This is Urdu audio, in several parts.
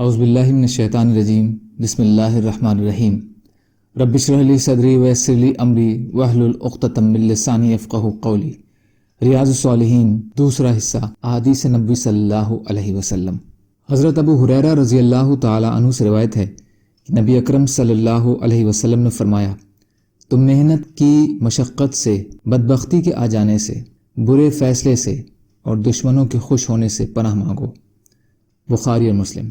اعوذ باللہ من الشیطان الرجیم بسم اللہ الرحمن الرحیم رب اشرح لی صدری ویسر لی امری واحلل عقدۃ من لسانی یفقہوا قولی۔ ریاض الصالحین دوسرا حصہ، احادیث نبوی صلی اللہ علیہ وسلم۔ حضرت ابو ہریرہ رضی اللہ تعالی عنہ سے روایت ہے کہ نبی اکرم صلی اللہ علیہ وسلم نے فرمایا، تم محنت کی مشقت سے، بدبختی کے آ جانے سے، برے فیصلے سے اور دشمنوں کے خوش ہونے سے پناہ مانگو۔ بخاری اور مسلم۔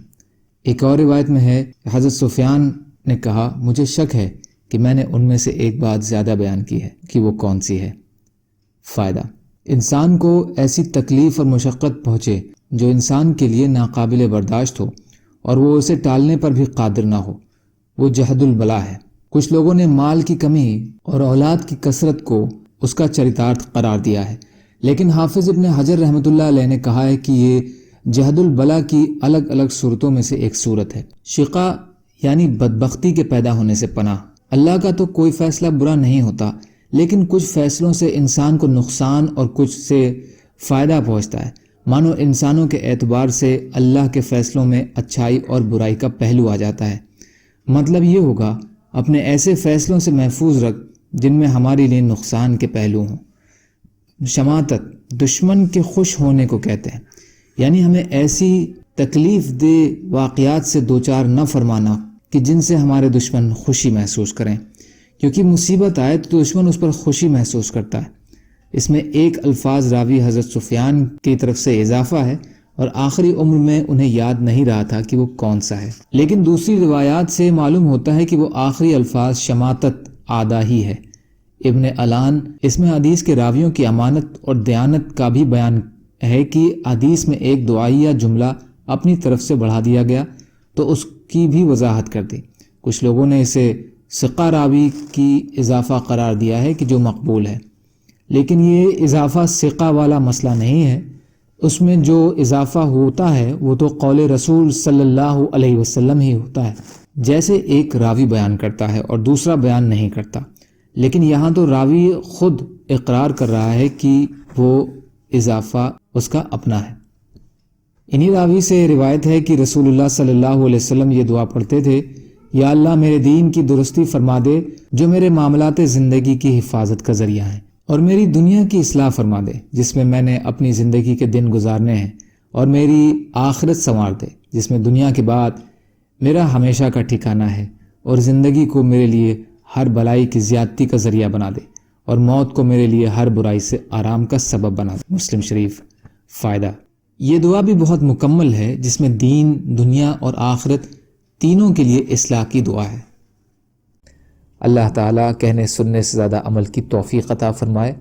ایک اور روایت میں ہے کہ حضرت سفیان نے کہا، مجھے شک ہے کہ میں نے ان میں سے ایک بات زیادہ بیان کی ہے کہ وہ کون سی ہے۔ فائدہ: انسان کو ایسی تکلیف اور مشقت پہنچے جو انسان کے لیے ناقابل برداشت ہو اور وہ اسے ٹالنے پر بھی قادر نہ ہو، وہ جہد البلا ہے۔ کچھ لوگوں نے مال کی کمی اور اولاد کی کثرت کو اس کا چریتارتھ قرار دیا ہے، لیکن حافظ ابن حجر رحمۃ اللہ علیہ نے کہا ہے کہ یہ جہد البلا کی الگ الگ صورتوں میں سے ایک صورت ہے۔ شقا یعنی بدبختی کے پیدا ہونے سے پناہ۔ اللہ کا تو کوئی فیصلہ برا نہیں ہوتا، لیکن کچھ فیصلوں سے انسان کو نقصان اور کچھ سے فائدہ پہنچتا ہے، مانو انسانوں کے اعتبار سے اللہ کے فیصلوں میں اچھائی اور برائی کا پہلو آ جاتا ہے۔ مطلب یہ ہوگا، اپنے ایسے فیصلوں سے محفوظ رکھ جن میں ہمارے لیے نقصان کے پہلو ہوں۔ شماتت دشمن کے خوش ہونے کو کہتے ہیں، یعنی ہمیں ایسی تکلیف دہ واقعات سے دوچار نہ فرمانا کہ جن سے ہمارے دشمن خوشی محسوس کریں، کیونکہ مصیبت آئے تو دشمن اس پر خوشی محسوس کرتا ہے۔ اس میں ایک الفاظ راوی حضرت سفیان کی طرف سے اضافہ ہے اور آخری عمر میں انہیں یاد نہیں رہا تھا کہ وہ کون سا ہے، لیکن دوسری روایات سے معلوم ہوتا ہے کہ وہ آخری الفاظ شماتت آدھا ہی ہے۔ ابن علان اس میں حدیث کے راویوں کی امانت اور دیانت کا بھی بیان ہے کہ حدیث میں ایک دعائیہ جملہ اپنی طرف سے بڑھا دیا گیا تو اس کی بھی وضاحت کر دی۔ کچھ لوگوں نے اسے ثقہ راوی کی اضافہ قرار دیا ہے کہ جو مقبول ہے، لیکن یہ اضافہ ثقہ والا مسئلہ نہیں ہے۔ اس میں جو اضافہ ہوتا ہے وہ تو قول رسول صلی اللہ علیہ وسلم ہی ہوتا ہے، جیسے ایک راوی بیان کرتا ہے اور دوسرا بیان نہیں کرتا، لیکن یہاں تو راوی خود اقرار کر رہا ہے کہ وہ اضافہ اس کا اپنا ہے۔ انہی راوی سے روایت ہے کہ رسول اللہ صلی اللہ علیہ وسلم یہ دعا پڑھتے تھے، یا اللہ میرے دین کی درستی فرما دے جو میرے معاملات زندگی کی حفاظت کا ذریعہ ہیں، اور میری دنیا کی اصلاح فرما دے جس میں میں نے اپنی زندگی کے دن گزارنے ہیں، اور میری آخرت سنوار دے جس میں دنیا کے بعد میرا ہمیشہ کا ٹھکانہ ہے، اور زندگی کو میرے لیے ہر بلائی کی زیادتی کا ذریعہ بنا دے، اور موت کو میرے لیے ہر برائی سے آرام کا سبب بنا دے۔ مسلم شریف۔ فائدہ: یہ دعا بھی بہت مکمل ہے، جس میں دین، دنیا اور آخرت تینوں کے لیے اصلاح کی دعا ہے۔ اللہ تعالیٰ کہنے سننے سے زیادہ عمل کی توفیق عطا فرمائے،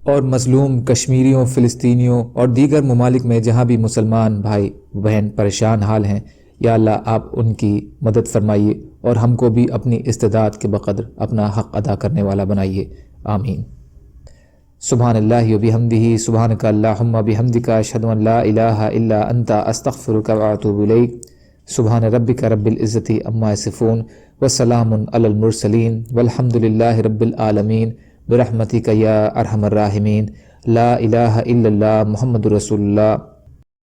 اور مظلوم کشمیریوں، فلسطینیوں اور دیگر ممالک میں جہاں بھی مسلمان بھائی بہن پریشان حال ہیں، یا اللہ آپ ان کی مدد فرمائیے اور ہم کو بھی اپنی استطاعت کے بقدر اپنا حق ادا کرنے والا بنائیے، آمین۔ سبحان اللہ و بحمدہ، سبحانک اللہم بحمدک، اشہد ان لا الہ الا انت، استغفرک و اتوب الیک۔ سبحان ربک رب العزۃ عما یصفون، وسلام علی المرسلین، والحمد للہ رب العالمین، برحمتک یا ارحم الراحمین۔ لا الہ الا اللہ محمد رسول اللہ۔